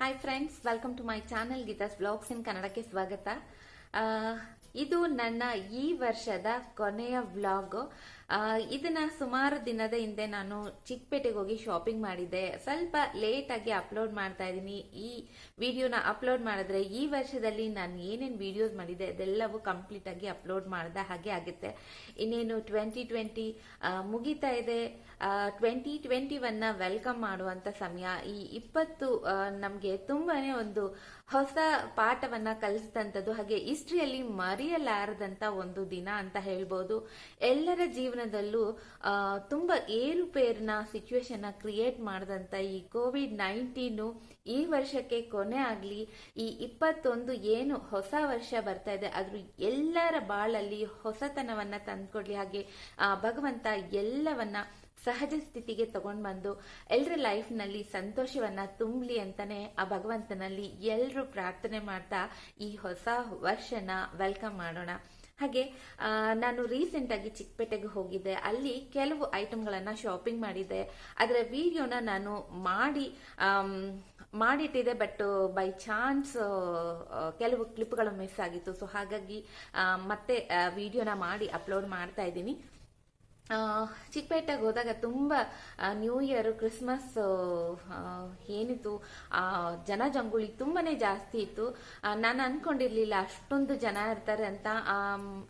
Hi friends, welcome to my channel Geetha's blogs in ಕನ್ನಡಕ್ಕೆ ಸ್ವಾಗತ. ಇದು ನನ್ನ ಈ ವರ್ಷದ ಕೊನೆಯ ವ್ಲಾಗ್. ಇದನ್ನ ಸುಮಾರು ದಿನದ ಹಿಂದೆ ನಾನು ಚಿಕ್ಕಪೇಟೆಗೆ ಹೋಗಿ ಶಾಪಿಂಗ್ ಮಾಡಿದ್ದೆ. ಸ್ವಲ್ಪ ಲೇಟ್ ಆಗಿ ಅಪ್ಲೋಡ್ ಮಾಡ್ತಾ ಇದ್ದೀನಿ. ಈ ವಿಡಿಯೋನ ಅಪ್ಲೋಡ್ ಮಾಡಿದ್ರೆ ಈ ವರ್ಷದಲ್ಲಿ ನಾನು ಏನೇನು ವಿಡಿಯೋಸ್ ಮಾಡಿದೆ ಅದೆಲ್ಲವೂ ಕಂಪ್ಲೀಟ್ ಆಗಿ ಅಪ್ಲೋಡ್ ಮಾಡಿದ ಹಾಗೆ ಆಗುತ್ತೆ. ಇನ್ನೇನು 2020 ಮುಗಿತಾ ಇದೆ. 2021 ವೆಲ್ಕಮ್ ಮಾಡುವಂತ ಸಮಯ. ಈ 20 ನಮ್ಗೆ ತುಂಬಾನೇ ಒಂದು ಹೊಸ ಪಾಠವನ್ನ ಕಲಿಸಿದಂಥದ್ದು, ಹಾಗೆ ಹಿಸ್ಟ್ರಿಯಲ್ಲಿ ಮರೆಯಲಾರದಂತ ಒಂದು ದಿನ ಅಂತ ಹೇಳ್ಬೋದು. ಎಲ್ಲರ ಜೀವನದಲ್ಲೂ ತುಂಬಾ ಏರುಪೇರಿನ ಸಿಚುವೇಶನ್ ಕ್ರಿಯೇಟ್ ಮಾಡಿದಂತ ಈ ಕೋವಿಡ್-19 ಈ ವರ್ಷಕ್ಕೆ ಕೊನೆ ಆಗ್ಲಿ. ಈ 21 ಏನು ಹೊಸ ವರ್ಷ ಬರ್ತಾ ಇದೆ ಅದ್ರ ಎಲ್ಲರ ಬಾಳಲ್ಲಿ ಹೊಸತನವನ್ನ ತಂದ್ಕೊಡ್ಲಿ. ಹಾಗೆ ಭಗವಂತ ಎಲ್ಲವನ್ನ ಸಹಜ ಸ್ಥಿತಿಗೆ ತಗೊಂಡ್ ಬಂದು ಎಲ್ಲರ ಲೈಫ್ ನಲ್ಲಿ ಸಂತೋಷವನ್ನ ತುಂಬಲಿ ಅಂತಾನೆ ಆ ಭಗವಂತನಲ್ಲಿ ಎಲ್ಲರೂ ಪ್ರಾರ್ಥನೆ ಮಾಡ್ತಾ ಈ ಹೊಸ ವರ್ಷನ ವೆಲ್ಕಮ್ ಮಾಡೋಣ. ಹಾಗೆ ನಾನು ರೀಸೆಂಟ್ ಆಗಿ ಚಿಕ್ಕಪೇಟೆಗೆ ಹೋಗಿದ್ದೆ. ಅಲ್ಲಿ ಕೆಲವು ಐಟಮ್ಗಳನ್ನ ಶಾಪಿಂಗ್ ಮಾಡಿದ್ದೆ. ಅದರ ವಿಡಿಯೋನ ನಾನು ಮಾಡಿಟ್ಟಿದೆ, ಬಟ್ ಬೈ ಚಾನ್ಸ್ ಕೆಲವು ಕ್ಲಿಪ್ಗಳು ಮಿಸ್ ಆಗಿತ್ತು. ಸೊ ಹಾಗಾಗಿ ಮತ್ತೆ ವಿಡಿಯೋನ ಮಾಡಿ ಅಪ್ಲೋಡ್ ಮಾಡ್ತಾ ಇದ್ದೀನಿ. ಚಿಕ್ಕಪೇಟೆಗೆ ಹೋದಾಗ ತುಂಬಾ ನ್ಯೂ ಇಯರ್, ಕ್ರಿಸ್ಮಸ್ ಏನಿತ್ತು ಜನಜಂಗುಳಿ ತುಂಬಾನೇ ಜಾಸ್ತಿ ಇತ್ತು. ನಾನು ಅನ್ಕೊಂಡಿರ್ಲಿಲ್ಲ ಅಷ್ಟೊಂದು ಜನ ಇರ್ತಾರೆ ಅಂತ.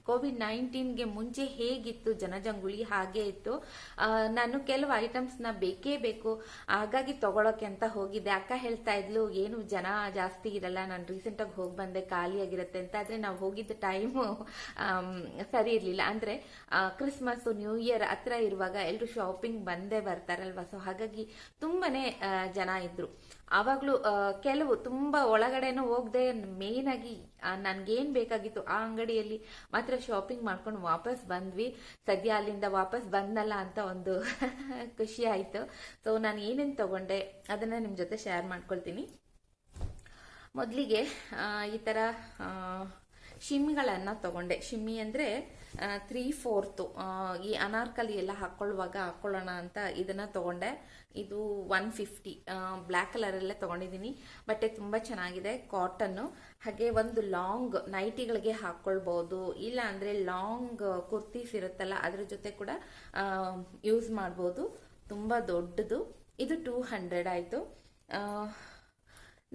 ಕೋವಿಡ್-19ಗೆ ಮುಂಚೆ ಹೇಗಿತ್ತು ಜನಜಂಗುಳಿ ಹಾಗೆ ಇತ್ತು. ನಾನು ಕೆಲವು ಐಟಮ್ಸ್ ನ ಬೇಕೇ ಬೇಕು ಹಾಗಾಗಿ ತಗೊಳಕ್ಕೆ ಅಂತ ಹೋಗಿದ್ದೆ. ಅಕ್ಕ ಹೇಳ್ತಾ ಇದ್ಲು ಏನು ಜನ ಜಾಸ್ತಿ ಇರಲ್ಲ, ನಾನು ರೀಸೆಂಟ್ ಆಗಿ ಹೋಗಿ ಬಂದೆ ಖಾಲಿಯಾಗಿರುತ್ತೆ ಅಂತ. ಆದ್ರೆ ನಾವು ಹೋಗಿದ್ದ ಟೈಮ್ ಸರಿ ಇರ್ಲಿಲ್ಲ. ಅಂದ್ರೆ ಕ್ರಿಸ್ಮಸ್, ನ್ಯೂ ಇಯರ್ ಹತ್ರ ಇರುವಾಗ ಎಲ್ರು ಶಾಪಿಂಗ್ ಬಂದೇ ಬರ್ತಾರಲ್ವಾ. ಸೊ ಹಾಗಾಗಿ ತುಂಬಾನೇ ಜನ ಇದ್ರು. ಆವಾಗ್ಲೂ ಕೆಲವು ತುಂಬಾ ಒಳಗಡೆನೂ ಹೋಗದೆ ಮೇನ್ ಆಗಿ ನನ್ಗೇನ್ ಬೇಕಾಗಿತ್ತು ಆ ಅಂಗಡಿಯಲ್ಲಿ ಮಾತ್ರ ಶಾಪಿಂಗ್ ಮಾಡ್ಕೊಂಡು ವಾಪಸ್ ಬಂದ್ವಿ. ಸದ್ಯ ಅಲ್ಲಿಂದ ವಾಪಸ್ ಬಂದಲ್ಲ ಅಂತ ಒಂದು ಖುಷಿ ಆಯ್ತು. ಸೊ ನಾನು ಏನೇನ್ ತಗೊಂಡೆ ಅದನ್ನ ನಿಮ್ ಜೊತೆ ಶೇರ್ ಮಾಡ್ಕೊಳ್ತೀನಿ. ಮೊದಲಿಗೆ ಈ ತರ ಶಿಮ್ಮಿಗಳನ್ನ ತಗೊಂಡೆ. ಶಿಮ್ಮಿ ಅಂದ್ರೆ 3/4 ಈ ಅನಾರ್ಕಲಿ ಎಲ್ಲ ಹಾಕೊಳ್ಳೋಣ ಅಂತ ಇದನ್ನ ತಗೊಂಡೆ. ಇದು 150 ಬ್ಲಾಕ್ ಕಲರ್ ಅಲ್ಲೇ ತಗೊಂಡಿದ್ದೀನಿ. ಬಟ್ಟೆ ತುಂಬಾ ಚೆನ್ನಾಗಿದೆ, ಕಾಟನ್. ಹಾಗೆ ಒಂದು ಲಾಂಗ್ ನೈಟಿಗಳಿಗೆ ಹಾಕೊಳ್ಬಹುದು, ಇಲ್ಲ ಅಂದ್ರೆ ಲಾಂಗ್ ಕುರ್ತೀಸ್ ಇರುತ್ತಲ್ಲ ಅದ್ರ ಜೊತೆ ಕೂಡ ಯೂಸ್ ಮಾಡಬಹುದು. ತುಂಬಾ ದೊಡ್ಡದು. ಇದು 200 ಆಯ್ತು.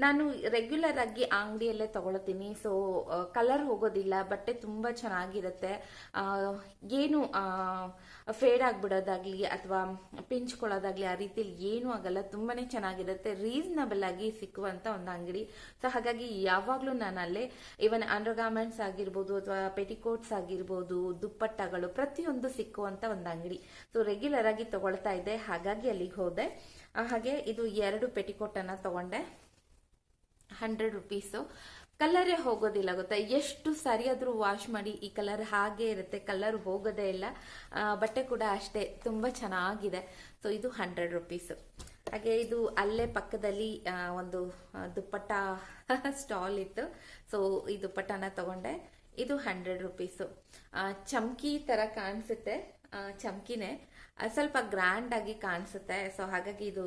ನಾನು ರೆಗ್ಯುಲರ್ ಆಗಿ ಅಂಗಡಿಯಲ್ಲೇ ತಗೊಳ್ತೀನಿ. ಸೊ ಕಲರ್ ಹೋಗೋದಿಲ್ಲ, ಬಟ್ಟೆ ತುಂಬಾ ಚೆನ್ನಾಗಿರುತ್ತೆ. ಏನು ಫೇಡ್ ಆಗ್ಬಿಡೋದಾಗ್ಲಿ ಅಥವಾ ಪಿಂಚ್ಕೊಳ್ಳೋದಾಗ್ಲಿ ಆ ರೀತಿಯಲ್ಲಿ ಏನೂ ಆಗಲ್ಲ. ತುಂಬಾನೇ ಚೆನ್ನಾಗಿರುತ್ತೆ. ರೀಸನಬಲ್ ಆಗಿ ಸಿಕ್ಕುವಂತ ಒಂದು ಅಂಗಡಿ. ಸೊ ಹಾಗಾಗಿ ಯಾವಾಗ್ಲೂ ನಾನು ಅಲ್ಲೇ ಇವನ್ ಅಂಡರ್ ಗಾರ್ಮೆಂಟ್ಸ್ ಆಗಿರ್ಬೋದು ಅಥವಾ ಪೆಟಿಕೋಟ್ಸ್ ಆಗಿರ್ಬೋದು, ದುಪ್ಪಟ್ಟಗಳು ಪ್ರತಿಯೊಂದು ಸಿಕ್ಕುವಂತ ಒಂದು ಅಂಗಡಿ. ಸೊ ರೆಗ್ಯುಲರ್ ಆಗಿ ತಗೊಳ್ತಾ ಇದ್ದೆ, ಹಾಗಾಗಿ ಅಲ್ಲಿಗೆ ಹೋದೆ. ಹಾಗೆ ಇದು 2 ಪೆಟಿಕೋಟ್ ಅನ್ನ ತಗೊಂಡೆ. 100 ರೂಪೀಸು. ಕಲರೇ ಹೋಗೋದಿಲ್ಲ ಗೊತ್ತಾ, ಎಷ್ಟು ಸರಿಯಾದ್ರೂ ವಾಶ್ ಮಾಡಿ ಈ ಕಲರ್ ಹಾಗೆ ಇರುತ್ತೆ, ಕಲರ್ ಹೋಗೋದೇ ಇಲ್ಲ. ಬಟ್ಟೆ ಕೂಡ ಅಷ್ಟೇ ತುಂಬಾ ಚೆನ್ನಾಗಿದೆ. ಸೊ ಇದು 100 ರೂಪೀಸು. ಹಾಗೆ ಇದು ಅಲ್ಲೇ ಪಕ್ಕದಲ್ಲಿ ಒಂದು ದುಪ್ಪಟ್ಟ ಸ್ಟಾಲ್ ಇತ್ತು. ಸೊ ಈ ದುಪ್ಪಟ್ಟನ ತಗೊಂಡೆ. ಇದು 100 ರೂಪೀಸು. ಚಮ್ಕಿ ತರ ಕಾಣಿಸುತ್ತೆ, ಚಮ್ಕಿನೇ ಸ್ವಲ್ಪ ಗ್ರ್ಯಾಂಡ್ ಆಗಿ ಕಾಣಿಸುತ್ತೆ. ಸೊ ಹಾಗಾಗಿ ಇದು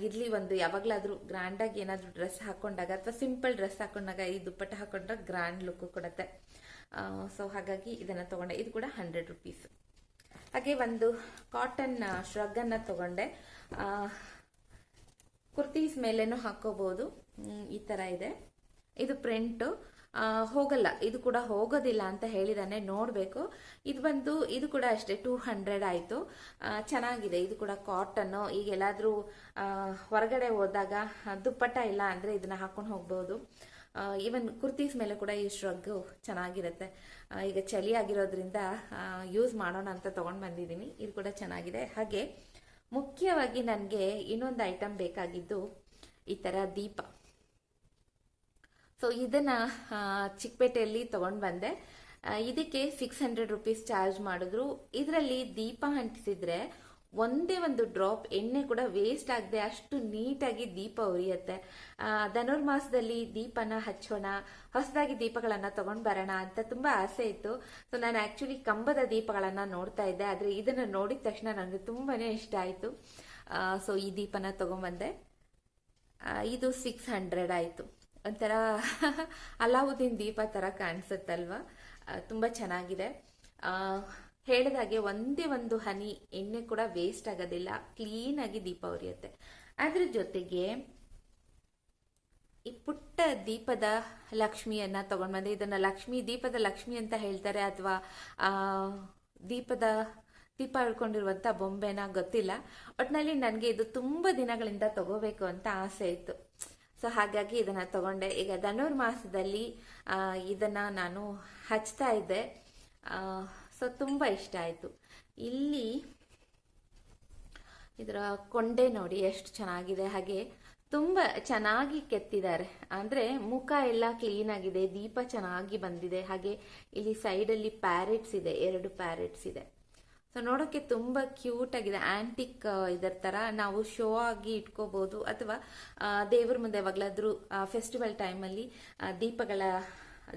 ಇರ್ಲಿ, ಒಂದು ಯಾವಾಗ್ಲಾದ್ರೂ ಗ್ರ್ಯಾಂಡ್ ಆಗಿ ಏನಾದ್ರೂ ಡ್ರೆಸ್ ಹಾಕೊಂಡಾಗ ಅಥವಾ ಸಿಂಪಲ್ ಡ್ರೆಸ್ ಹಾಕೊಂಡಾಗ ಈ ದುಪ್ಪಟ್ಟ ಹಾಕೊಂಡ್ರೆ ಗ್ರ್ಯಾಂಡ್ ಲುಕ್ ಕೊಡುತ್ತೆ. ಸೊ ಹಾಗಾಗಿ ಇದನ್ನ ತಗೊಂಡೆ. ಇದು ಕೂಡ 100 ರೂಪೀಸ್. ಹಾಗೆ ಒಂದು ಕಾಟನ್ ಶ್ರಗ್ ಅನ್ನ ತಗೊಂಡೆ. ಕುರ್ತೀಸ್ ಮೇಲೇನು ಹಾಕೋಬಹುದು. ಈ ತರ ಇದೆ. ಇದು ಪ್ರಿಂಟ್ ಹೋಗಲ್ಲ, ಇದು ಕೂಡ ಹೋಗೋದಿಲ್ಲ ಅಂತ ಹೇಳಿದಾನೆ, ನೋಡ್ಬೇಕು. ಇದು ಕೂಡ ಅಷ್ಟೇ 200 ಆಯ್ತು. ಚೆನ್ನಾಗಿದೆ. ಇದು ಕೂಡ ಕಾಟನ್. ಈಗ ಎಲ್ಲಾದ್ರೂ ಹೊರಗಡೆ ಹೋದಾಗ ದುಪ್ಪಟ್ಟ ಇಲ್ಲ ಅಂದ್ರೆ ಇದನ್ನ ಹಾಕೊಂಡು ಹೋಗ್ಬಹುದು. ಈವನ್ ಕುರ್ತೀಸ್ ಮೇಲೆ ಕೂಡ ಈ ಶ್ರಗ್ ಚೆನ್ನಾಗಿರುತ್ತೆ. ಈಗ ಚಳಿ ಆಗಿರೋದ್ರಿಂದ ಯೂಸ್ ಮಾಡೋಣ ಅಂತ ತಗೊಂಡ್ ಬಂದಿದ್ದೀನಿ. ಇದು ಕೂಡ ಚೆನ್ನಾಗಿದೆ. ಹಾಗೆ ಮುಖ್ಯವಾಗಿ ನನಗೆ ಇನ್ನೊಂದು ಐಟಮ್ ಬೇಕಾಗಿದ್ದು ಈ ತರ ದೀಪ. ಸೊ ಇದನ್ನ ಚಿಕ್ಕಪೇಟೆಯಲ್ಲಿ ತಗೊಂಡ್ ಬಂದೆ. ಇದಕ್ಕೆ 600 ರೂಪೀಸ್ ಚಾರ್ಜ್ ಮಾಡಿದ್ರು. ಇದರಲ್ಲಿ ದೀಪ ಅಂಟಿಸಿದ್ರೆ ಒಂದೇ ಒಂದು ಡ್ರಾಪ್ ಎಣ್ಣೆ ಕೂಡ ವೇಸ್ಟ್ ಆಗದೆ ಅಷ್ಟು ನೀಟಾಗಿ ದೀಪ ಉರಿಯುತ್ತೆ. ಧನುರ್ಮಾಸದಲ್ಲಿ ದೀಪನ ಹಚ್ಚೋಣ, ಹೊಸದಾಗಿ ದೀಪಗಳನ್ನ ತಗೊಂಡ್ ಬರೋಣ ಅಂತ ತುಂಬಾ ಆಸೆ ಇತ್ತು. ಸೊ ನಾನು ಆಕ್ಚುಲಿ ಕಂಬದ ದೀಪಗಳನ್ನ ನೋಡ್ತಾ ಇದ್ದೆ, ಆದ್ರೆ ಇದನ್ನ ನೋಡಿದ ತಕ್ಷಣ ನನಗೆ ತುಂಬಾನೇ ಇಷ್ಟ ಆಯ್ತು. ಸೊ ಈ ದೀಪನ ತಗೊಂಡ್ಬಂದೆ. ಇದು 600 ಆಯಿತು. ಒಂಥರ ಅಲಾವುದ್ದೀನ್ ದೀಪ ಥರ ಕಾಣಿಸುತ್ತಲ್ವ, ತುಂಬ ಚೆನ್ನಾಗಿದೆ. ಹೇಳಿದಾಗೆ ಒಂದೇ ಒಂದು ಹನಿ ಎಣ್ಣೆ ಕೂಡ ವೇಸ್ಟ್ ಆಗೋದಿಲ್ಲ, ಕ್ಲೀನಾಗಿ ದೀಪ ಉರಿಯುತ್ತೆ. ಅದ್ರ ಜೊತೆಗೆ ಈ ಪುಟ್ಟ ದೀಪದ ಲಕ್ಷ್ಮಿಯನ್ನ ತಗೊಂಡ್ ಬಂದೆ. ಇದನ್ನ ದೀಪದ ಲಕ್ಷ್ಮಿ ಅಂತ ಹೇಳ್ತಾರೆ, ಅಥವಾ ದೀಪ ಹಿಡ್ಕೊಂಡಿರುವಂತ ಬೊಂಬೆನ ಗೊತ್ತಿಲ್ಲ. ಒಟ್ನಲ್ಲಿ ನನಗೆ ಇದು ತುಂಬಾ ದಿನಗಳಿಂದ ತಗೋಬೇಕು ಅಂತ ಆಸೆ ಇತ್ತು. ಸೊ ಹಾಗಾಗಿ ಇದನ್ನ ತಗೊಂಡೆ. ಈಗ ಧನುರ್ಮಾಸದಲ್ಲಿ ಇದನ್ನ ನಾನು ಹಚ್ತಾ ಇದ್ದೆ. ಸೊ ತುಂಬಾ ಇಷ್ಟ ಆಯ್ತು. ಇಲ್ಲಿ ಇದರ ಕೊಂಡೆ ನೋಡಿ ಎಷ್ಟು ಚೆನ್ನಾಗಿದೆ, ಹಾಗೆ ತುಂಬಾ ಚೆನ್ನಾಗಿ ಕೆತ್ತಿದ್ದಾರೆ. ಅಂದ್ರೆ ಮುಖ ಎಲ್ಲ ಕ್ಲೀನ್ ಆಗಿದೆ, ದೀಪ ಚೆನ್ನಾಗಿ ಬಂದಿದೆ. ಹಾಗೆ ಇಲ್ಲಿ ಸೈಡ್ ಅಲ್ಲಿ ಪ್ಯಾರೆಟ್ಸ್ ಇದೆ, 2 ಪ್ಯಾರೆಟ್ಸ್ ಇದೆ. ಸೊ ನೋಡೋಕೆ ತುಂಬಾ ಕ್ಯೂಟ್ ಆಗಿದೆ. ಆಂಟಿಕ್ ಇದರ ತರ ನಾವು ಶೋ ಆಗಿ ಇಟ್ಕೋಬಹುದು, ಅಥವಾ ದೇವ್ರ ಮುಂದೆ ಯಾವಾಗ್ಲಾದ್ರೂ ಫೆಸ್ಟಿವಲ್ ಟೈಮಲ್ಲಿ ದೀಪಗಳ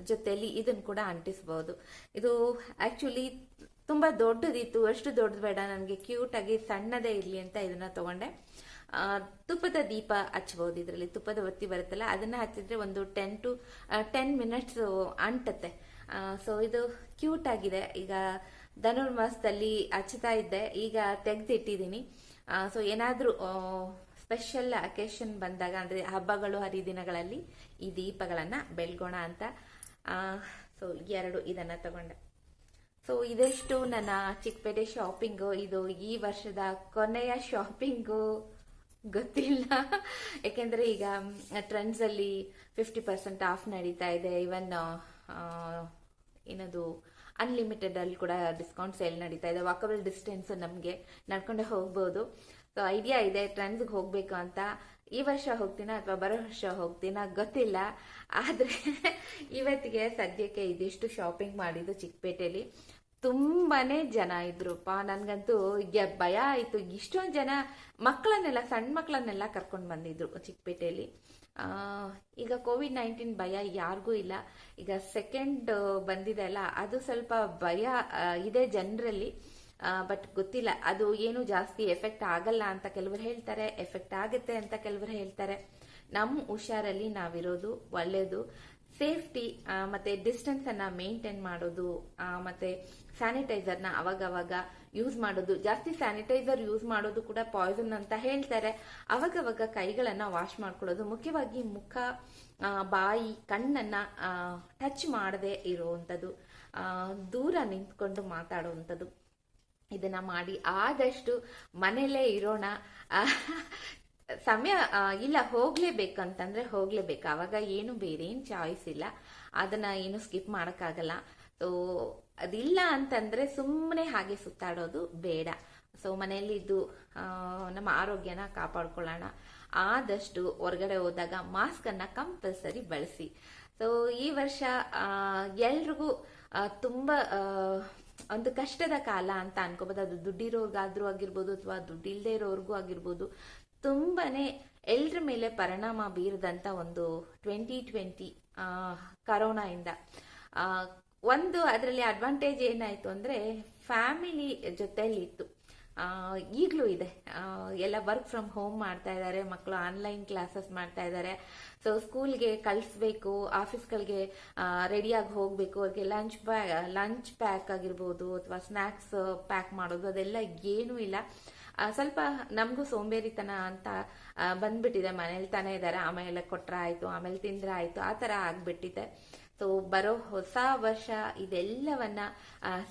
ಜೊತೆಯಲ್ಲಿ ಇದನ್ನ ಕೂಡ ಅಂಟಿಸಬಹುದು. ಇದು ಆಕ್ಚುಲಿ ತುಂಬಾ ದೊಡ್ಡದಿತ್ತು, ಅಷ್ಟು ದೊಡ್ಡದು ಬೇಡ, ನನಗೆ ಕ್ಯೂಟ್ ಆಗಿ ಸಣ್ಣದೇ ಇರ್ಲಿ ಅಂತ ಇದನ್ನ ತಗೊಂಡೆ. ತುಪ್ಪದ ದೀಪ ಹಚ್ಬಹುದು. ಇದರಲ್ಲಿ ತುಪ್ಪದ ಒತ್ತಿ ಬರುತ್ತಲ್ಲ, ಅದನ್ನ ಹಚ್ಚಿದ್ರೆ ಒಂದು 10 ಮಿನಿಟ್ಸ್ ಅಂಟತ್ತೆ. ಸೊ ಇದು ಕ್ಯೂಟ್ ಆಗಿದೆ. ಈಗ ಧನುರ್ಮಾಸದಲ್ಲಿ ಹಚ್ತಾ ಇದ್ದೆ, ಈಗ ತೆಗೆದಿಟ್ಟಿದ್ದೀನಿ. ಸೊ ಏನಾದ್ರೂ ಸ್ಪೆಷಲ್ ಅಕೇಶನ್ ಬಂದಾಗ, ಅಂದ್ರೆ ಹಬ್ಬಗಳು ಹರಿದಿನಗಳಲ್ಲಿ ಈ ದೀಪಗಳನ್ನ ಬೆಳಗೋಣ ಅಂತ ಸೊ 2 ಇದನ್ನ ತಗೊಂಡೆ. ಸೊ ಇದೆಷ್ಟು ನನ್ನ ಚಿಕ್ಕಪೇಟೆ ಶಾಪಿಂಗು. ಇದು ಈ ವರ್ಷದ ಕೊನೆಯ ಶಾಪಿಂಗು ಗೊತ್ತಿಲ್ಲ, ಯಾಕೆಂದ್ರೆ ಈಗ ಟ್ರೆಂಡ್ಸ್ ಅಲ್ಲಿ 50% ಆಫ್ ನಡೀತಾ ಇದೆ. ಇವನ್ ಏನದು ಅನ್ಲಿಮಿಟೆಡ್ ಅಲ್ಲಿ ಕೂಡ ಡಿಸ್ಕೌಂಟ್ ಸೇಲ್ ನಡೀತಾ ಇದೆ. ವಾಕಬಲ್ ಡಿಸ್ಟೆನ್ಸ್ ನಮಗೆ ನಡ್ಕೊಂಡೆ ಹೋಗ್ಬೋದು. ಸೊ ಐಡಿಯಾ ಇದೆ ಟ್ರೆಂಡ್ಸ್ಗೆ ಹೋಗ್ಬೇಕು ಅಂತ. ಈ ವರ್ಷ ಹೋಗ್ತೀನ ಅಥವಾ ಬರೋ ವರ್ಷ ಹೋಗ್ತೀನ ಗೊತ್ತಿಲ್ಲ. ಆದ್ರೆ ಇವತ್ತಿಗೆ ಸದ್ಯಕ್ಕೆ ಇದಿಷ್ಟು ಶಾಪಿಂಗ್ ಮಾಡಿದ್ದು ಚಿಕ್ಕಪೇಟೆಯಲ್ಲಿ. ತುಂಬಾನೇ ಜನ ಇದ್ರುಪ್ಪ. ನನ್ಗಂತೂ ಭಯ ಆಯ್ತು. ಇಷ್ಟೊಂದು ಜನ ಸಣ್ಣ ಮಕ್ಕಳನ್ನೆಲ್ಲ ಕರ್ಕೊಂಡು ಬಂದಿದ್ರು ಚಿಕ್ಕಪೇಟೆಯಲ್ಲಿ. ಈಗ COVID-19 ಭಯ ಯಾರಿಗೂ ಇಲ್ಲ. ಈಗ ಸೆಕೆಂಡ್ ಬಂದಿದೆ ಅಲ್ಲ, ಅದು ಸ್ವಲ್ಪ ಭಯ ಇದೆ ಜನರಲ್ಲಿ. ಬಟ್ ಗೊತ್ತಿಲ್ಲ, ಅದು ಏನು ಜಾಸ್ತಿ ಎಫೆಕ್ಟ್ ಆಗಲ್ಲ ಅಂತ ಕೆಲವರು ಹೇಳ್ತಾರೆ, ಎಫೆಕ್ಟ್ ಆಗುತ್ತೆ ಅಂತ ಕೆಲವರು ಹೇಳ್ತಾರೆ. ನಮ್ಮ ಹುಷಾರಲ್ಲಿ ನಾವಿರೋದು ಒಳ್ಳೇದು. ಸೇಫ್ಟಿ ಮತ್ತೆ ಡಿಸ್ಟೆನ್ಸ್ ಅನ್ನ ಮೇಂಟೈನ್ ಮಾಡೋದು, ಮತ್ತೆ ಸ್ಯಾನಿಟೈಸರ್ನ ಅವಾಗವಾಗ ಯೂಸ್ ಮಾಡೋದು. ಜಾಸ್ತಿ ಸ್ಯಾನಿಟೈಸರ್ ಯೂಸ್ ಮಾಡೋದು ಕೂಡ ಪಾಯ್ಸನ್ ಅಂತ ಹೇಳ್ತಾರೆ. ಅವಾಗವಾಗ ಕೈಗಳನ್ನ ವಾಶ್ ಮಾಡ್ಕೊಳ್ಳೋದು, ಮುಖ್ಯವಾಗಿ ಮುಖ, ಬಾಯಿ, ಕಣ್ಣನ್ನ ಟಚ್ ಮಾಡದೆ ಇರುವಂಥದ್ದು, ದೂರ ನಿಂತ್ಕೊಂಡು ಮಾತಾಡುವಂಥದ್ದು, ಇದನ್ನ ಮಾಡಿ. ಆದಷ್ಟು ಮನೆಯಲ್ಲೇ ಇರೋಣ. ಸಮಯ ಇಲ್ಲ ಹೋಗ್ಲೇಬೇಕಂತಂದ್ರೆ ಹೋಗ್ಲೇಬೇಕು, ಅವಾಗ ಏನು ಬೇರೆ ಏನು ಚಾಯ್ಸ್ ಇಲ್ಲ, ಅದನ್ನ ಏನು ಸ್ಕಿಪ್ ಮಾಡಕ್ಕಾಗಲ್ಲ. ಸೊ ಅದಿಲ್ಲ ಅಂತಂದ್ರೆ ಸುಮ್ಮನೆ ಹಾಗೆ ಸುತ್ತಾಡೋದು ಬೇಡ. ಸೊ ಮನೆಯಲ್ಲಿದ್ದು ನಮ್ಮ ಆರೋಗ್ಯನ ಕಾಪಾಡ್ಕೊಳ್ಳೋಣ. ಆದಷ್ಟು ಹೊರಗಡೆ ಹೋದಾಗ ಮಾಸ್ಕ್ ಅನ್ನ ಕಂಪಲ್ಸರಿ ಬಳಸಿ. ಸೊ ಈ ವರ್ಷ ಎಲ್ರಿಗೂ ತುಂಬಾ ಒಂದು ಕಷ್ಟದ ಕಾಲ ಅಂತ ಅನ್ಕೋಬಹುದು. ಅದು ದುಡ್ಡಿರೋರ್ಗಾದ್ರೂ ಆಗಿರ್ಬೋದು, ಅಥವಾ ದುಡ್ಡಿಲ್ದೇ ಇರೋರ್ಗೂ ಆಗಿರ್ಬೋದು. ತುಂಬಾನೇ ಎಲ್ರ ಮೇಲೆ ಪರಿಣಾಮ ಬೀರದಂತ ಒಂದು 2020 ಕರೋನಾ ಇಂದ. ಒಂದು ಅದರಲ್ಲಿ ಅಡ್ವಾಂಟೇಜ್ ಏನಾಯ್ತು ಅಂದ್ರೆ ಫ್ಯಾಮಿಲಿ ಜೊತೆಲಿ ಇತ್ತು, ಈಗಲೂ ಇದೆ. ಎಲ್ಲ ವರ್ಕ್ ಫ್ರಮ್ ಹೋಮ್ ಮಾಡ್ತಾ ಇದ್ದಾರೆ, ಮಕ್ಕಳು ಆನ್ಲೈನ್ ಕ್ಲಾಸಸ್ ಮಾಡ್ತಾ ಇದ್ದಾರೆ. ಸೊ ಸ್ಕೂಲ್ಗೆ ಕಳಿಸ್ಬೇಕು, ಆಫೀಸ್ಗಳಿಗೆ ರೆಡಿಯಾಗಿ ಹೋಗ್ಬೇಕು, ಅವ್ರಿಗೆ ಲಂಚ್ ಪ್ಯಾಕ್ ಆಗಿರ್ಬೋದು, ಅಥವಾ ಸ್ನಾಕ್ಸ್ ಪ್ಯಾಕ್ ಮಾಡೋದು, ಅದೆಲ್ಲ ಏನೂ ಇಲ್ಲ. ಸ್ವಲ್ಪ ನಮಗೂ ಸೋಂಬೇರಿತನ ಅಂತ ಬಂದ್ಬಿಟ್ಟಿದೆ. ಮನೇಲಿ ತಾನೇ ಇದ್ದಾರೆ, ಆಮೇಲೆ ಕೊಟ್ರ ಆಯ್ತು, ಆಮೇಲೆ ತಿಂದ್ರೆ ಆಯ್ತು, ಆ ತರ ಆಗ್ಬಿಟ್ಟಿದೆ. ಸೊ ಬರೋ ಹೊಸ ವರ್ಷ ಇದೆಲ್ಲವನ್ನ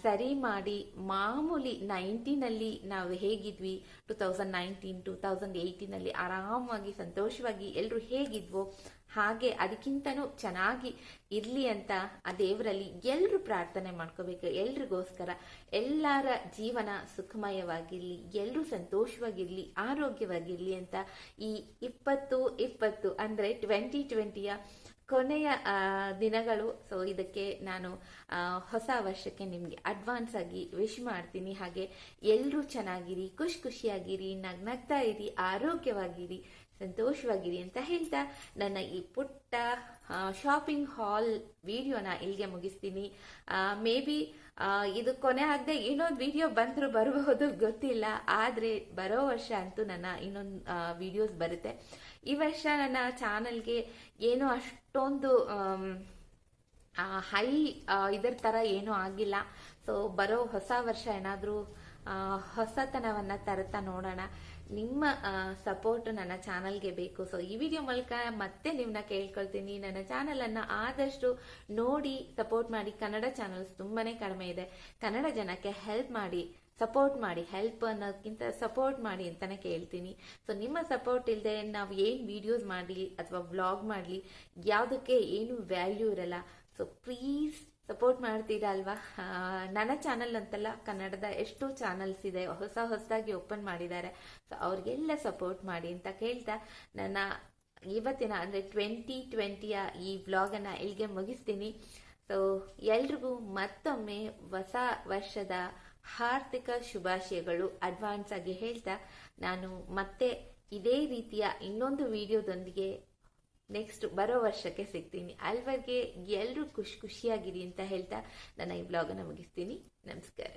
ಸರಿ ಮಾಡಿ ಮಾಮೂಲಿ 19 ನಾವು ಹೇಗಿದ್ವಿ, 2019 2018 ಆರಾಮಾಗಿ ಸಂತೋಷವಾಗಿ ಎಲ್ರು ಹೇಗಿದ್ವೋ ಹಾಗೆ ಅದಕ್ಕಿಂತನೂ ಚೆನ್ನಾಗಿ ಇರ್ಲಿ ಅಂತ ಆ ದೇವರಲ್ಲಿ ಎಲ್ರು ಪ್ರಾರ್ಥನೆ ಮಾಡ್ಕೋಬೇಕು. ಎಲ್ರಿಗೋಸ್ಕರ ಎಲ್ಲರ ಜೀವನ ಸುಖಮಯವಾಗಿರ್ಲಿ, ಎಲ್ರು ಸಂತೋಷವಾಗಿರ್ಲಿ, ಆರೋಗ್ಯವಾಗಿರ್ಲಿ ಅಂತ ಈ 2020 ಅಂದ್ರೆ 2020ಯ ಕೊನೆಯ ದಿನಗಳು. ಸೊ ಇದಕ್ಕೆ ನಾನು ಹೊಸ ವರ್ಷಕ್ಕೆ ನಿಮ್ಗೆ ಅಡ್ವಾನ್ಸ್ ಆಗಿ ವಿಶ್ ಮಾಡ್ತೀನಿ. ಹಾಗೆ ಎಲ್ರೂ ಚೆನ್ನಾಗಿರಿ, ಖುಷಿಯಾಗಿರಿ, ನಗ್ನಗ್ತಾ ಇರಿ, ಆರೋಗ್ಯವಾಗಿರಿ, ಸಂತೋಷವಾಗಿರಿ ಅಂತ ಹೇಳ್ತಾ ನನ್ನ ಈ ಪುಟ್ಟ ಶಾಪಿಂಗ್ ಹಾಲ್ ವಿಡಿಯೋನ ಇಲ್ಲಿಗೆ ಮುಗಿಸ್ತೀನಿ. ಮೇ ಬಿ ಇದು ಕೊನೆ ಆಗದೆ ಇನ್ನೊಂದು ವಿಡಿಯೋ ಬಂದ್ರು ಬರಬಹುದು, ಗೊತ್ತಿಲ್ಲ. ಆದ್ರೆ ಬರೋ ವರ್ಷ ಅಂತೂ ನನ್ನ ಇನ್ನೊಂದು ವಿಡಿಯೋಸ್ ಬರುತ್ತೆ. ಈ ವರ್ಷ ನನ್ನ ಚಾನಲ್ಗೆ ಏನು ಅಷ್ಟೊಂದು ಹೈ ಇದರ ಥರ ಏನೂ ಆಗಿಲ್ಲ. ಸೊ ಬರೋ ಹೊಸ ವರ್ಷ ಏನಾದರೂ ಹೊಸತನವನ್ನು ತರುತ್ತಾ ನೋಡೋಣ. ನಿಮ್ಮ ಸಪೋರ್ಟ್ ನನ್ನ ಚಾನಲ್ಗೆ ಬೇಕು. ಸೊ ಈ ವಿಡಿಯೋ ಮೂಲಕ ಮತ್ತೆ ನಿಮ್ಮನ್ನ ಕೇಳ್ಕೊಳ್ತೀನಿ, ನನ್ನ ಚಾನಲನ್ನು ಆದಷ್ಟು ನೋಡಿ ಸಪೋರ್ಟ್ ಮಾಡಿ. ಕನ್ನಡ ಚಾನಲ್ಸ್ ತುಂಬಾನೇ ಕಡಿಮೆ ಇದೆ. ಕನ್ನಡ ಜನಕ್ಕೆ ಹೆಲ್ಪ್ ಮಾಡಿ, ಸಪೋರ್ಟ್ ಮಾಡಿ. ಹೆಲ್ಪ್ ಅನ್ನೋದಕ್ಕಿಂತ ಸಪೋರ್ಟ್ ಮಾಡಿ ಅಂತಾನೆ ಕೇಳ್ತೀನಿ. ಸೊ ನಿಮ್ಮ ಸಪೋರ್ಟ್ ಇಲ್ಲದೆ ನಾವು ಏನು ವಿಡಿಯೋಸ್ ಮಾಡಲಿ ಅಥವಾ ವ್ಲಾಗ್ ಮಾಡಲಿ ಯಾವುದಕ್ಕೆ ಏನು ವ್ಯಾಲ್ಯೂ ಇರಲ್ಲ. ಸೊ ಪ್ಲೀಸ್ ಸಪೋರ್ಟ್ ಮಾಡ್ತೀರಾ ಅಲ್ವಾ? ನನ್ನ ಚಾನಲ್ ಅಂತಲ್ಲ, ಕನ್ನಡದ ಎಷ್ಟು ಚಾನಲ್ಸ್ ಇದೆ ಹೊಸದಾಗಿ ಓಪನ್ ಮಾಡಿದ್ದಾರೆ. ಸೊ ಅವ್ರಿಗೆಲ್ಲ ಸಪೋರ್ಟ್ ಮಾಡಿ ಅಂತ ಕೇಳ್ತಾ ನನ್ನ ಇವತ್ತಿನ ಅಂದರೆ 2020ಯ ಈ ವ್ಲಾಗನ್ನು ಇಲ್ಲಿಗೆ ಮುಗಿಸ್ತೀನಿ. ಸೊ ಎಲ್ರಿಗೂ ಮತ್ತೊಮ್ಮೆ ಹೊಸ ವರ್ಷದ ಹಾರ್ದಿಕ ಶುಭಾಶಯಗಳು ಅಡ್ವಾನ್ಸ್ ಆಗಿ ಹೇಳ್ತಾ ನಾನು ಮತ್ತೆ ಇದೇ ರೀತಿಯ ಇನ್ನೊಂದು ವಿಡಿಯೋದೊಂದಿಗೆ ನೆಕ್ಸ್ಟ್ ಬರೋ ವರ್ಷಕ್ಕೆ ಸಿಗ್ತೀನಿ. ಅಲ್ಲಿವರೆಗೆ ಎಲ್ಲರೂ ಖುಷಿಯಾಗಿರಿ ಅಂತ ಹೇಳ್ತಾ ನನ್ನ ಈ ಬ್ಲಾಗನ್ನು ಮುಗಿಸ್ತೀನಿ. ನಮಸ್ಕಾರ.